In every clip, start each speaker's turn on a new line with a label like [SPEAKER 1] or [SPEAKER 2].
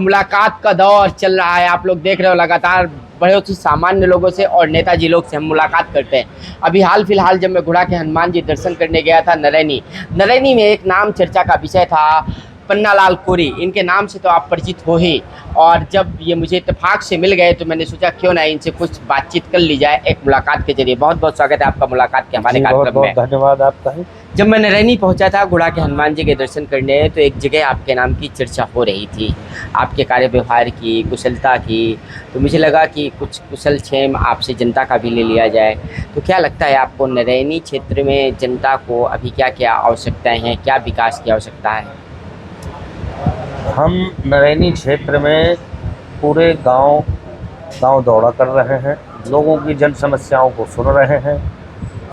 [SPEAKER 1] मुलाकात का दौर चल रहा है। आप लोग देख रहे हो लगातार बहुत ही सामान्य लोगों से और नेताजी लोग से हम मुलाकात करते हैं। अभी हाल फिलहाल जब मैं घुड़ा के हनुमान जी दर्शन करने गया था नरैनी में एक नाम चर्चा का विषय था, पन्नालाल कोरी। इनके नाम से तो आप परिचित हो ही, और जब ये मुझे इत्तेफाक से मिल गए तो मैंने सोचा क्यों ना इनसे कुछ बातचीत कर ली जाए एक मुलाकात के जरिए। बहुत बहुत स्वागत है आपका मुलाकात के हमारे कार्यक्रम में।
[SPEAKER 2] धन्यवाद आपका है।
[SPEAKER 1] जब मैं नरैनी पहुंचा था घुड़ा के हनुमान जी के दर्शन करने, तो एक जगह आपके नाम की चर्चा हो रही थी, आपके कार्य व्यवहार की, कुशलता की। तो मुझे लगा कि कुछ कुशल क्षेम आपसे जनता का भी ले लिया जाए। तो क्या लगता है आपको नरैनी क्षेत्र में जनता को अभी क्या क्या आवश्यकताएं हैं, क्या विकास की आवश्यकता है?
[SPEAKER 2] हम नरैनी क्षेत्र में पूरे गांव दौरा कर रहे हैं, लोगों की जन समस्याओं को सुन रहे हैं।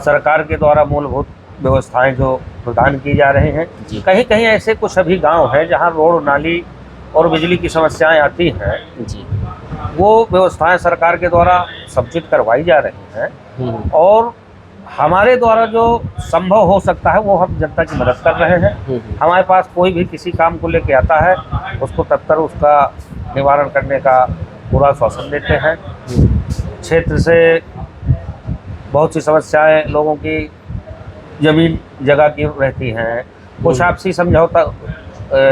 [SPEAKER 2] सरकार के द्वारा मूलभूत व्यवस्थाएं जो प्रदान की जा रही हैं, कहीं कहीं ऐसे कुछ अभी गांव हैं जहां रोड, नाली और बिजली की समस्याएं आती हैं जी। वो व्यवस्थाएं सरकार के द्वारा समुचित करवाई जा रही हैं और हमारे द्वारा जो संभव हो सकता है वो हम जनता की मदद कर रहे हैं। हमारे पास कोई भी किसी काम को लेके आता है, उसको तत्पर उसका निवारण करने का पूरा आश्वासन देते हैं। क्षेत्र से बहुत सी समस्याएं लोगों की जमीन जगह की रहती हैं, कुछ आपसी समझौता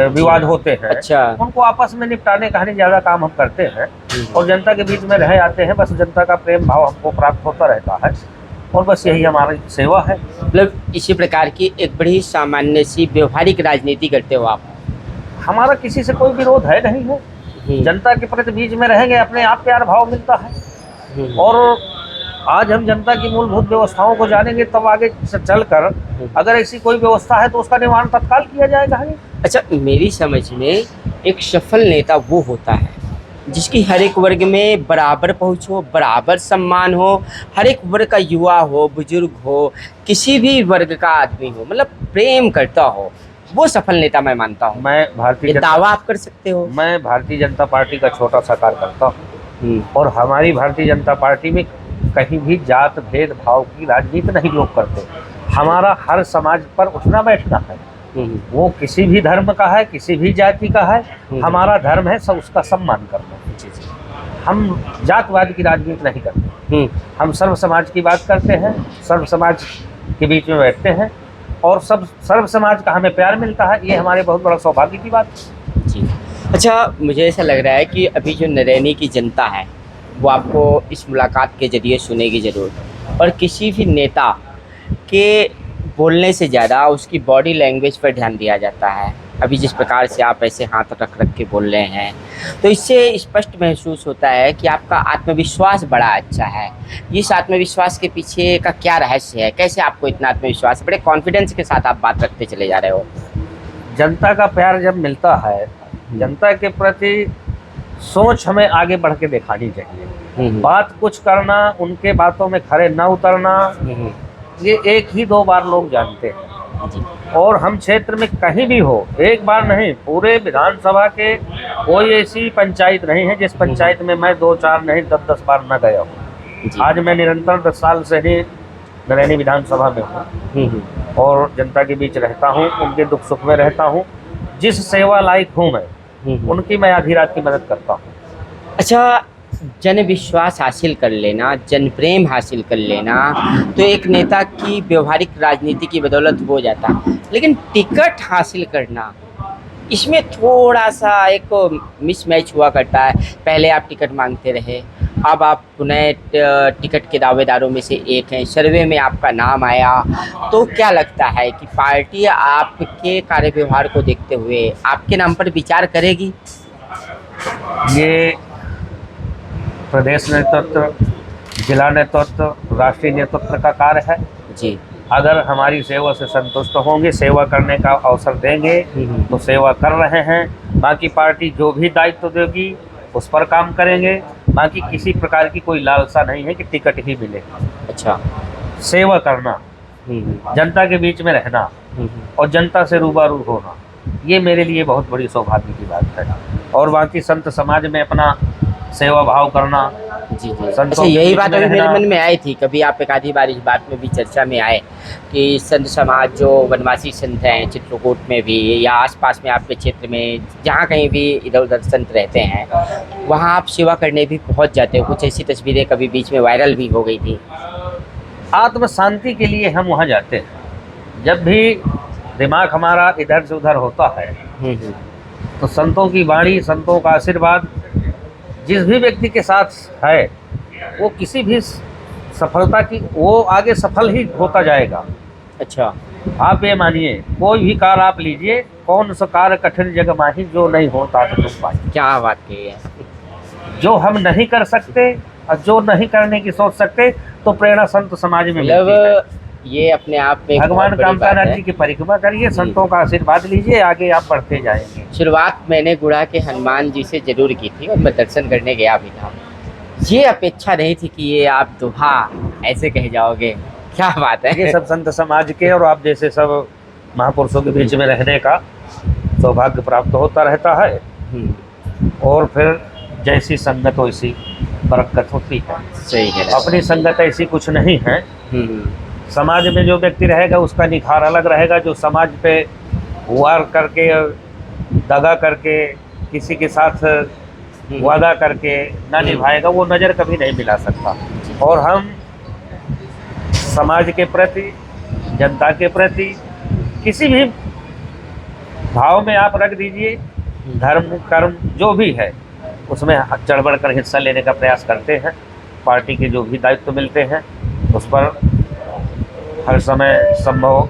[SPEAKER 2] विवाद होते हैं।
[SPEAKER 1] अच्छा।
[SPEAKER 2] उनको आपस में निपटाने का ज़्यादा काम हम करते हैं और जनता के बीच में रह आते हैं। बस जनता का प्रेम भाव हमको प्राप्त होता रहता है और बस यही हमारी सेवा है।
[SPEAKER 1] मतलब इसी प्रकार की एक बड़ी सामान्य सी व्यवहारिक राजनीति करते हो आप?
[SPEAKER 2] हमारा किसी से कोई विरोध है नहीं है। जनता के प्रति बीच में रहेंगे, अपने आप प्यार भाव मिलता है। और आज हम जनता की मूलभूत व्यवस्थाओं को जानेंगे, तब आगे से चलकर अगर ऐसी कोई व्यवस्था है तो उसका निवारण तत्काल किया जाएगा।
[SPEAKER 1] अच्छा, मेरी समझ में एक सफल नेता वो होता है जिसकी हर एक वर्ग में बराबर पहुँच हो, बराबर सम्मान हो, हर एक वर्ग का युवा हो, बुजुर्ग हो, किसी भी वर्ग का आदमी हो, मतलब प्रेम करता हो, वो सफल नेता मैं मानता हूँ।
[SPEAKER 2] मैं
[SPEAKER 1] दावा आप कर सकते हो?
[SPEAKER 2] मैं भारतीय जनता पार्टी का छोटा सा कार्यकर्ता हूँ और हमारी भारतीय जनता पार्टी में कहीं भी जात भेद भाव की राजनीति नहीं लोग करते। हमारा हर समाज पर उठना बैठना है, वो किसी भी धर्म का है, किसी भी जाति का है। हमारा धर्म है सब उसका सम्मान करना। हम जातवाद की राजनीति नहीं करते, हम सर्व समाज की बात करते हैं, सर्व समाज के बीच में बैठते हैं और सर्व समाज का हमें प्यार मिलता है। ये हमारे बहुत बड़ा सौभाग्य की बात है
[SPEAKER 1] जी। अच्छा, मुझे ऐसा लग रहा है कि अभी जो नरैनी की जनता है वो आपको इस मुलाकात के जरिए सुनेगी ज़रूर, और किसी भी नेता के बोलने से ज़्यादा उसकी बॉडी लैंग्वेज पर ध्यान दिया जाता है। अभी जिस प्रकार से आप ऐसे हाथ रख के बोल रहे हैं, तो इससे स्पष्ट महसूस होता है कि आपका आत्मविश्वास बड़ा अच्छा है। इस आत्मविश्वास के पीछे का क्या रहस्य है? कैसे आपको इतना आत्मविश्वास, बड़े कॉन्फिडेंस के साथ आप बात रखते चले जा रहे हो?
[SPEAKER 2] जनता का प्यार जब मिलता है, जनता के प्रति सोच हमें आगे बढ़ के दिखानी चाहिए। बात कुछ करना, उनके बातों में खरे न उतरना, ये एक ही दो बार लोग जानते हैं। और हम क्षेत्र में कहीं भी हो, एक बार नहीं, पूरे विधानसभा के कोई ऐसी पंचायत नहीं है जिस पंचायत में मैं 2, 4 नहीं 10 बार न गया हूँ। आज मैं निरंतर 10 साल से ही नरैनी विधानसभा में हूँ और जनता के बीच रहता हूँ, उनके दुख सुख में रहता हूँ। जिस सेवा लायक हूँ मैं, उनकी मैं आधी रात की मदद करता हूँ।
[SPEAKER 1] अच्छा, जन विश्वास हासिल कर लेना, जन प्रेम हासिल कर लेना तो एक नेता की व्यवहारिक राजनीति की बदौलत हो जाता है, लेकिन टिकट हासिल करना, इसमें थोड़ा सा एक मिसमैच हुआ करता है। पहले आप टिकट मांगते रहे, अब आप पुनः टिकट के दावेदारों में से एक हैं, सर्वे में आपका नाम आया, तो क्या लगता है कि पार्टी आपके कार्य व्यवहार को देखते हुए आपके नाम पर विचार करेगी?
[SPEAKER 2] ये प्रदेश नेतृत्व, जिला नेतृत्व, राष्ट्रीय नेतृत्व का कार्य है
[SPEAKER 1] जी।
[SPEAKER 2] अगर हमारी सेवा से संतुष्ट होंगे, सेवा करने का अवसर देंगे तो सेवा कर रहे हैं। बाकी पार्टी जो भी दायित्व देगी उस पर काम करेंगे। बाकी किसी प्रकार की कोई लालसा नहीं है कि टिकट ही मिले।
[SPEAKER 1] अच्छा,
[SPEAKER 2] सेवा करना, जनता के बीच में रहना और जनता से रूबरू होना, ये मेरे लिए बहुत बड़ी सौभाग्य की बात है। और बाकी संत समाज में अपना सेवा भाव करना,
[SPEAKER 1] जी जी।
[SPEAKER 2] संतों
[SPEAKER 1] अच्छा,
[SPEAKER 2] के
[SPEAKER 1] यही
[SPEAKER 2] बीच
[SPEAKER 1] बात
[SPEAKER 2] में
[SPEAKER 1] अभी मेरे
[SPEAKER 2] रहना।
[SPEAKER 1] मन में आई थी, कभी आप एक आधी बार इस बात में भी चर्चा में आए कि संत समाज जो वनवासी संत हैं चित्रकूट में भी या आसपास में आपके क्षेत्र में जहाँ कहीं भी इधर उधर संत रहते हैं, वहाँ आप सेवा करने भी पहुँच जाते हो। कुछ ऐसी तस्वीरें कभी बीच में वायरल भी हो गई थी।
[SPEAKER 2] आत्म शांति के लिए हम वहाँ जाते हैं। जब भी दिमाग हमारा इधर से उधर होता है
[SPEAKER 1] हम्म।
[SPEAKER 2] तो संतों की वाणी, संतों का आशीर्वाद जिस भी व्यक्ति के साथ है वो किसी भी सफलता की वो आगे सफल ही होता जाएगा।
[SPEAKER 1] अच्छा।
[SPEAKER 2] आप ये मानिए, कोई भी कार्य आप लीजिए, कौन सा कार्य कठिन जग माही जो नहीं होता तो तुम पाई।
[SPEAKER 1] क्या बात कही है।
[SPEAKER 2] जो हम नहीं कर सकते और जो नहीं करने की सोच सकते तो प्रेरणा संत समाज में मिलती है।
[SPEAKER 1] मतलब ये अपने आप में एक
[SPEAKER 2] भगवान
[SPEAKER 1] बहुत बड़ी
[SPEAKER 2] कामता
[SPEAKER 1] बात है।
[SPEAKER 2] नदी की परिक्रमा करिए, संतों का आशीर्वाद लीजिए, आगे आप बढ़ते जाएंगे।
[SPEAKER 1] शुरुआत मैंने गुड़ा के हनुमान जी से जरूर की थी और मैं दर्शन करने गया भी था। ये अपेक्षा नहीं थी कि ये आप दोहा ऐसे कह जाओगे। क्या बात है।
[SPEAKER 2] ये सब संत समाज के और आप जैसे सब महापुरुषों के बीच में रहने का सौभाग्य प्राप्त होता रहता है। और फिर जैसी संगत वैसी बरकत होती है।
[SPEAKER 1] सही है।
[SPEAKER 2] अपनी संगत ऐसी कुछ नहीं है। समाज में जो व्यक्ति रहेगा उसका निखार अलग रहेगा। जो समाज पे वार करके, दगा करके, किसी के साथ वादा करके ना निभाएगा वो नज़र कभी नहीं मिला सकता। और हम समाज के प्रति, जनता के प्रति किसी भी भाव में आप रख दीजिए, धर्म कर्म जो भी है उसमें चढ़ बढ़ कर हिस्सा लेने का प्रयास करते हैं। पार्टी के जो भी दायित्व मिलते हैं उस पर हर समय संभव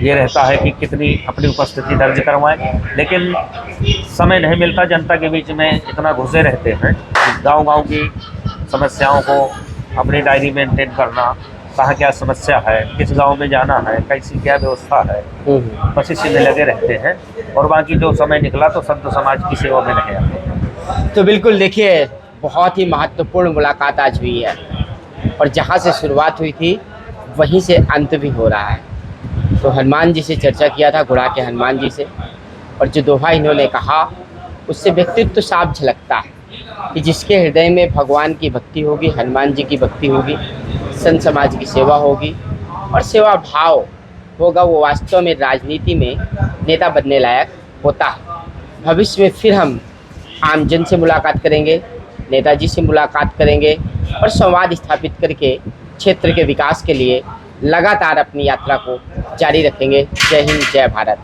[SPEAKER 2] ये रहता है कि कितनी अपनी उपस्थिति दर्ज करवाएं, लेकिन समय नहीं मिलता। जनता के बीच में इतना घुसे रहते हैं, गांव-गांव की समस्याओं को अपनी डायरी मेंटेन करना, कहाँ क्या समस्या है, किस गांव में जाना है, कैसी क्या व्यवस्था है, बस इसी में लगे रहते हैं। और बाकी जो समय निकला तो संत समाज की सेवा में रहे आते।
[SPEAKER 1] तो बिल्कुल देखिए, बहुत ही महत्वपूर्ण मुलाकात आज हुई है और जहाँ से शुरुआत हुई थी वहीं से अंत भी हो रहा है। तो हनुमान जी से चर्चा किया था, गुड़ा के हनुमान जी से, और जो दोहा इन्होंने कहा उससे व्यक्तित्व साफ झलकता है कि जिसके हृदय में भगवान की भक्ति होगी, हनुमान जी की भक्ति होगी, संत समाज की सेवा होगी और सेवा भाव होगा, वो वास्तव में राजनीति में नेता बनने लायक होता है। भविष्य में फिर हम आमजन से मुलाकात करेंगे, नेताजी से मुलाकात करेंगे और संवाद स्थापित करके क्षेत्र के विकास के लिए लगातार अपनी यात्रा को जारी रखेंगे। जय हिंद, जय भारत।